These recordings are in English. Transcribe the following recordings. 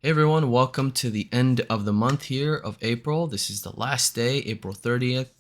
Hey everyone, welcome to the end of the month here of April. This is the last day, April 30th,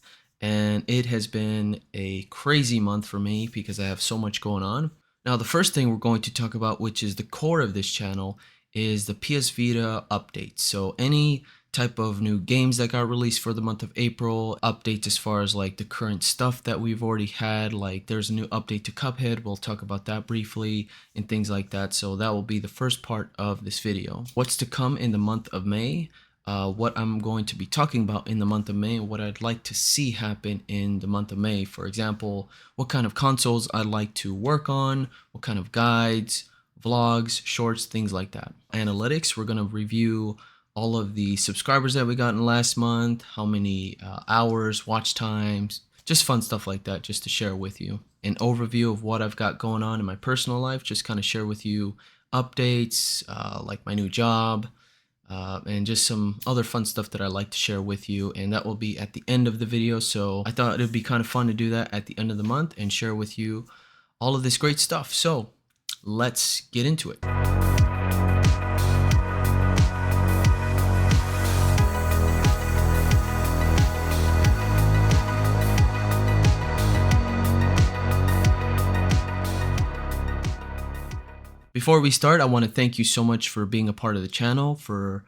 and it has been a crazy month for me because I have so much going on. Now, the first thing we're going to talk about, which is the core of this channel, is the PS Vita updates. So any type of new games that got released for the month of April, updates as far as like the current stuff that we've already had, like there's a new update to Cuphead, we'll talk about that briefly and things like that. So that will be the first part of this video. What's to come in the month of May, what I'm going to be talking about in the month of May, what I'd like to see happen in the month of May. For example, what kind of consoles I'd like to work on, what kind of guides, vlogs, shorts, things like that. Analytics, we're going to review all of the subscribers that we got in last month, how many hours, watch times, just fun stuff like that, just to share with you. An overview of what I've got going on in my personal life, just kind of share with you updates, like my new job, and just some other fun stuff that I like to share with you. And that will be at the end of the video. So I thought it'd be kind of fun to do that at the end of the month and share with you all of this great stuff. So let's get into it. Before we start, I want to thank you so much for being a part of the channel, for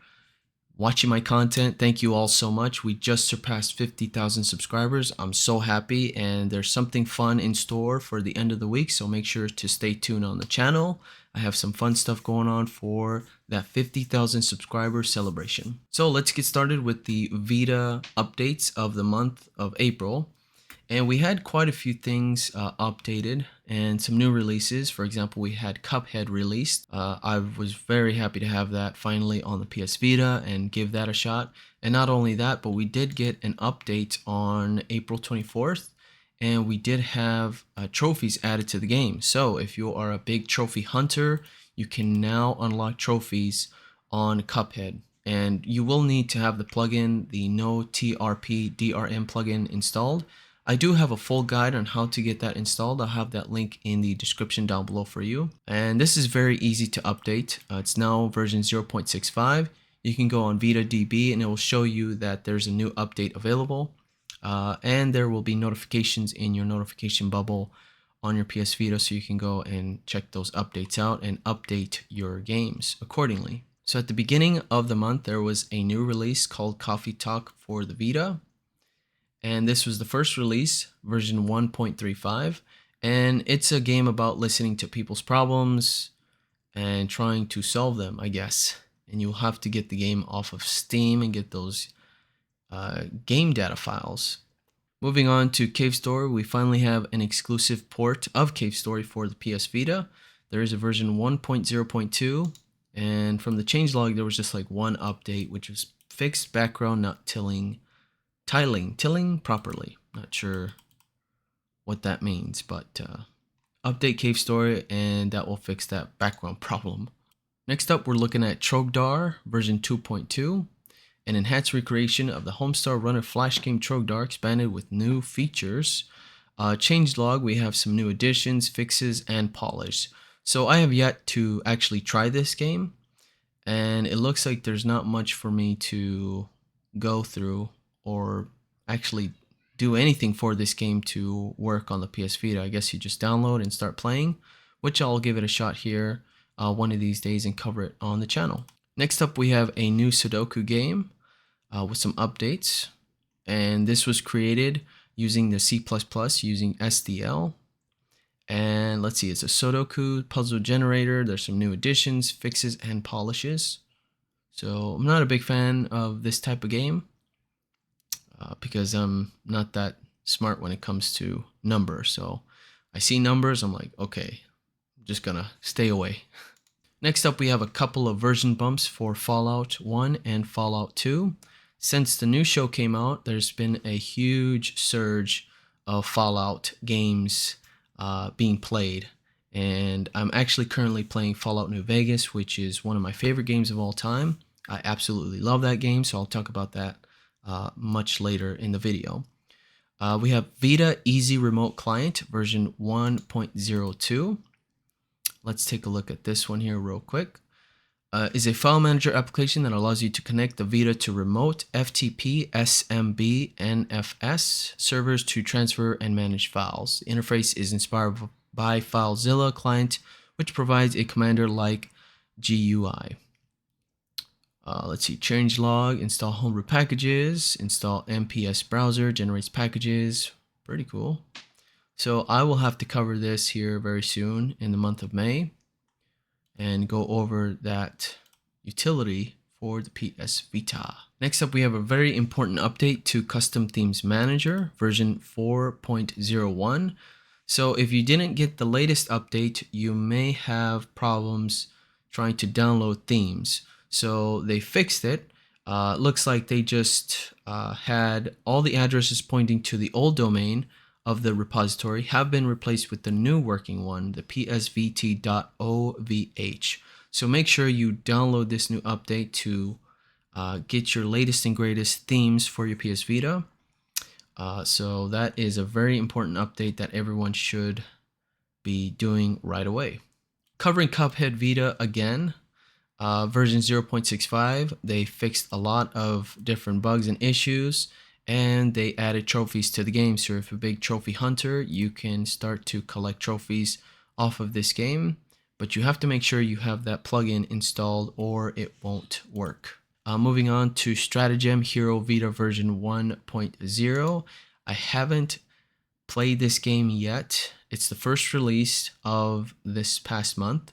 watching my content. Thank you all so much. We just surpassed 50,000 subscribers. I'm so happy, and there's something fun in store for the end of the week, so make sure to stay tuned on the channel. I have some fun stuff going on for that 50,000 subscriber celebration. So let's get started with the Vita updates of the month of April. And we had quite a few things updated and some new releases. For example, we had Cuphead released. I was very happy to have that finally on the PS Vita and give that a shot. And not only that, but we did get an update on April 24th. And we did have trophies added to the game. So if you are a big trophy hunter, you can now unlock trophies on Cuphead. And you will need to have the plugin, the No TRP DRM plugin installed. I do have a full guide on how to get that installed. I'll have that link in the description down below for you. And this is very easy to update. It's now version 0.65. You can go on VitaDB and it will show you that there's a new update available. And there will be notifications in your notification bubble on your PS Vita, so you can go and check those updates out and update your games accordingly. So at the beginning of the month, there was a new release called Coffee Talk for the Vita. And this was the first release, version 1.35, and it's a game about listening to people's problems and trying to solve them, I guess. And you'll have to get the game off of Steam and get those game data files. Moving on to Cave Story, we finally have an exclusive port of Cave Story for the PS Vita. There is a version 1.0.2, and from the changelog, there was just like one update, which was fixed background not tiling properly. Not sure what that means, but update Cave Story and that will fix that background problem. Next up, we're looking at Trogdar version 2.2, an enhanced recreation of the Homestar Runner Flash game Trogdar expanded with new features. Changelog, we have some new additions, fixes, and polish. So I have yet to actually try this game, and it looks like there's not much for me to go through or actually do anything for this game to work on the PS Vita. I guess you just download and start playing, which I'll give it a shot here one of these days and cover it on the channel. Next up, we have a new Sudoku game with some updates, and this was created using the C++ using SDL. And let's see, it's a Sudoku puzzle generator. There's some new additions, fixes, and polishes. So I'm not a big fan of this type of game, because I'm not that smart when it comes to numbers. So I see numbers, I'm like, okay, I'm just gonna stay away. Next up, we have a couple of version bumps for Fallout 1 and Fallout 2. Since the new show came out, there's been a huge surge of Fallout games being played. And I'm actually currently playing Fallout New Vegas, which is one of my favorite games of all time. I absolutely love that game, so I'll talk about that much later in the video. We have Vita Easy Remote Client version 1.02. Let's take a look at this one here real quick. is a file manager application that allows you to connect the Vita to remote FTP, SMB, NFS servers to transfer and manage files. The interface is inspired by FileZilla client, which provides a commander-like GUI. Let's see, changelog, install homebrew packages, install MPS browser, generates packages. Pretty cool. So I will have to cover this here very soon in the month of May and go over that utility for the PS Vita. Next up, we have a very important update to Custom Themes Manager version 4.01. So if you didn't get the latest update, you may have problems trying to download themes. So they fixed it. Looks like they just had all the addresses pointing to the old domain of the repository have been replaced with the new working one, the psvt.ovh. So make sure you download this new update to get your latest and greatest themes for your PS Vita. So that is a very important update that everyone should be doing right away. Covering Cuphead Vita again, version 0.65, they fixed a lot of different bugs and issues, and they added trophies to the game. So if you're a big trophy hunter, you can start to collect trophies off of this game, but you have to make sure you have that plugin installed or it won't work. Moving on to Stratagem Hero Vita version 1.0. I haven't played this game yet. It's the first release of this past month.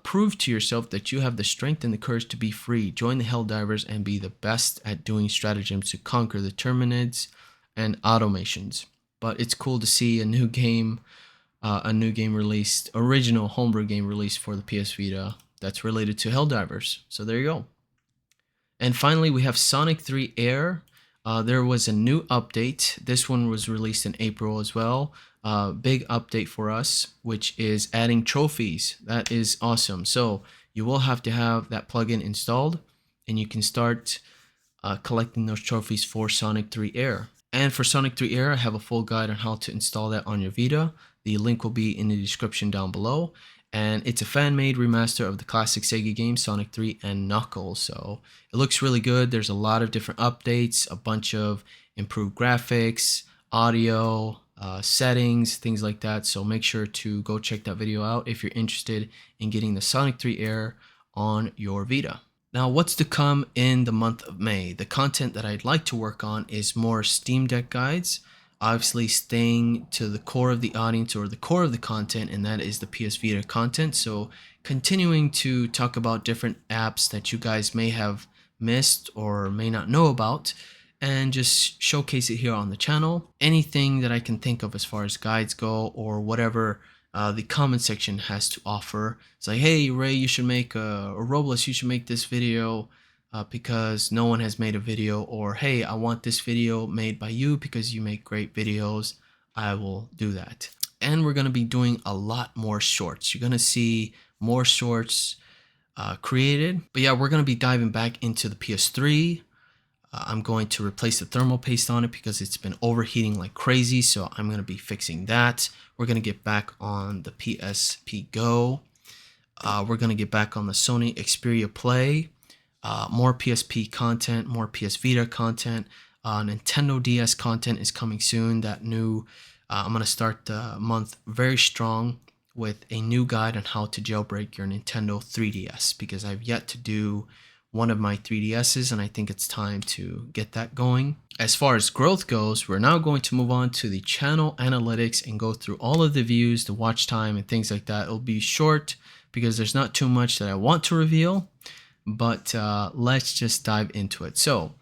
Prove to yourself that you have the strength and the courage to be free. Join the Helldivers and be the best at doing stratagems to conquer the Terminids and automations. But it's cool to see a new game released, original homebrew game released for the PS Vita that's related to Helldivers. So there you go. And finally, we have Sonic 3 Air. There was a new update. This one was released in April as well. Big update for us, which is adding trophies. That is awesome. So you will have to have that plugin installed, and you can start collecting those trophies for Sonic 3 Air. And for Sonic 3 Air, I have a full guide on how to install that on your Vita. The link will be in the description down below. And it's a fan-made remaster of the classic Sega game Sonic 3 and Knuckles. So it looks really good. There's a lot of different updates, a bunch of improved graphics, audio, settings, things like that. So make sure to go check that video out if you're interested in getting the Sonic 3 Air on your Vita. Now, what's to come in the month of May? The content that I'd like to work on is more Steam Deck guides, obviously staying to the core of the audience or the core of the content, and that is the PS Vita content. So continuing to talk about different apps that you guys may have missed or may not know about, and just showcase it here on the channel. Anything that I can think of as far as guides go, or whatever the comment section has to offer. It's like, hey Ray, you should make or Robles, you should make this video because no one has made a video, or hey, I want this video made by you because you make great videos. I will do that. And we're going to be doing a lot more shorts. You're going to see more shorts created. But yeah, we're going to be diving back into the PS3. I'm going to replace the thermal paste on it because it's been overheating like crazy. So I'm going to be fixing that. We're going to get back on the PSP Go. We're going to get back on the Sony Xperia Play. More PSP content, more PS Vita content. Nintendo DS content is coming soon. That new, I'm going to start the month very strong with a new guide on how to jailbreak your Nintendo 3DS, because I've yet to do one of my 3DSs, and I think it's time to get that going. As far as growth goes, we're now going to move on to the channel analytics and go through all of the views, the watch time, and things like that. It'll be short because there's not too much that I want to reveal, but let's just dive into it. So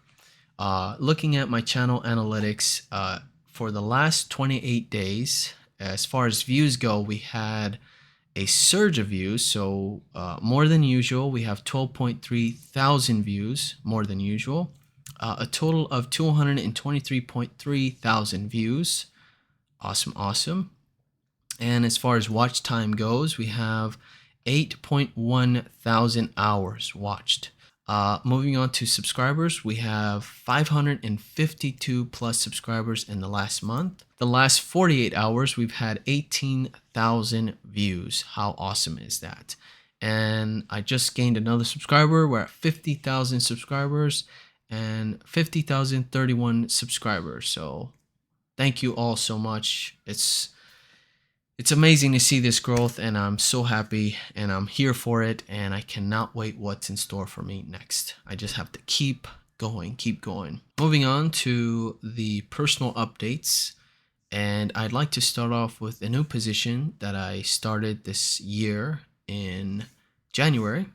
looking at my channel analytics for the last 28 days, as far as views go, we had a surge of views, so more than usual. We have 12.3 thousand views, more than usual. A total of 223.3 thousand views. Awesome. And as far as watch time goes, we have 8.1 thousand hours watched. Moving on to subscribers, we have 552 plus subscribers in the last month. The last 48 hours, we've had 18,000 views. How awesome is that? and I just gained another subscriber. We're at 50,000 subscribers and 50,031 subscribers. So thank you all so much. It's amazing to see this growth, and I'm so happy and I'm here for it, and I cannot wait what's in store for me next. I just have to keep going, keep going. Moving on to the personal updates, and I'd like to start off with a new position that I started this year in January,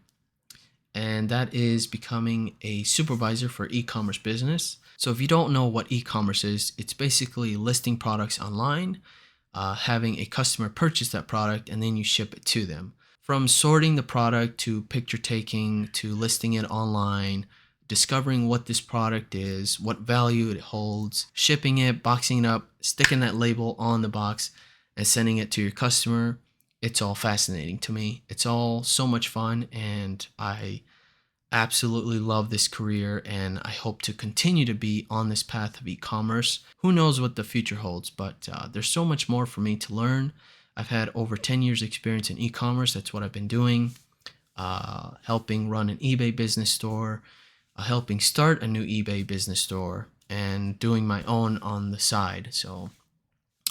and that is becoming a supervisor for e-commerce business. So if you don't know what e-commerce is, it's basically listing products online, having a customer purchase that product, and then you ship it to them. From sorting the product to picture taking to listing it online, discovering what this product is, what value it holds, shipping it, boxing it up, sticking that label on the box, and sending it to your customer. It's all fascinating to me. It's all so much fun, and I absolutely love this career, and I hope to continue to be on this path of e-commerce. Who knows what the future holds, but there's so much more for me to learn. I've had over 10 years experience in e-commerce. That's what I've been doing, helping run an eBay business store, helping start a new eBay business store, and doing my own on the side. So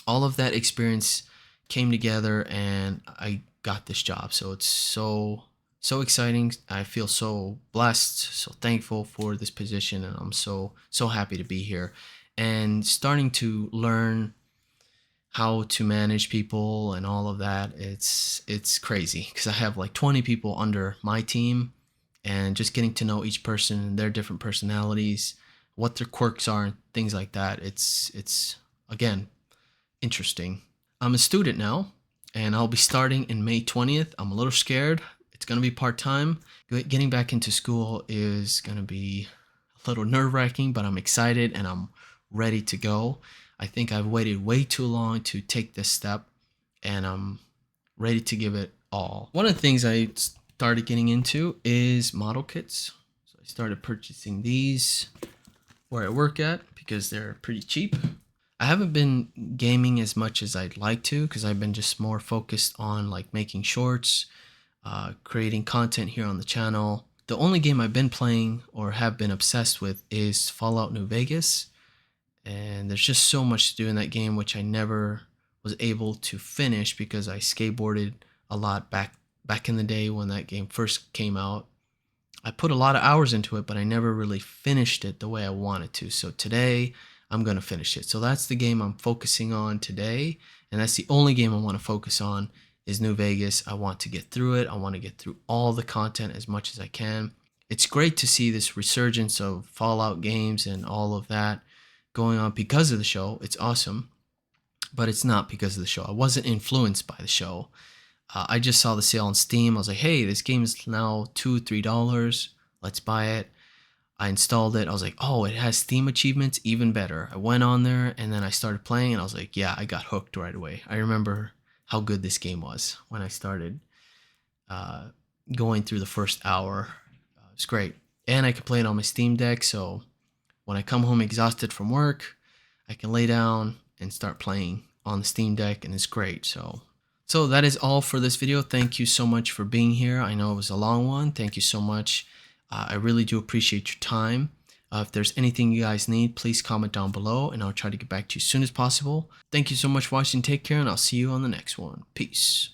all of that experience came together and I got this job. So it's so exciting. I feel so blessed, so thankful for this position, and I'm so happy to be here and starting to learn how to manage people and all of that. It's crazy because I have like 20 people under my team, and just getting to know each person and their different personalities, what their quirks are and things like that. It's again interesting. I'm a student now, and I'll be starting in May 20th. I'm a little scared. It's going to be part-time. Getting back into school is going to be a little nerve-wracking, but I'm excited and I'm ready to go. I think I've waited way too long to take this step, and I'm ready to give it all. One of the things I started getting into is model kits. So I started purchasing these where I work at because they're pretty cheap. I haven't been gaming as much as I'd like to because I've been just more focused on like making shorts, creating content here on the channel. The only game I've been playing or have been obsessed with is Fallout New Vegas, and there's just so much to do in that game, which I never was able to finish because I skateboarded a lot back in the day when that game first came out. I put a lot of hours into it, but I never really finished it the way I wanted to. So today I'm going to finish it. So that's the game I'm focusing on today, and that's the only game I want to focus on is New Vegas. I want to get through it. I want to get through all the content as much as I can. It's great to see this resurgence of Fallout games and all of that going on because of the show. It's awesome, but it's not because of the show. I wasn't influenced by the show. I just saw the sale on Steam. I was like, hey, this game is now $2-3. Let's buy it. I installed it. I was like, oh, it has Steam achievements, even better. I went on there and then I started playing and I was like, yeah, I got hooked right away. I remember how good this game was when I started going through the first hour. It's great. And I can play it on my Steam Deck, so when I come home exhausted from work, I can lay down and start playing on the Steam Deck, and it's great. So that is all for this video. Thank you so much for being here. I know it was a long one. Thank you so much. I really do appreciate your time. If there's anything you guys need, please comment down below and I'll try to get back to you as soon as possible. Thank you so much for watching. Take care, and I'll see you on the next one. Peace.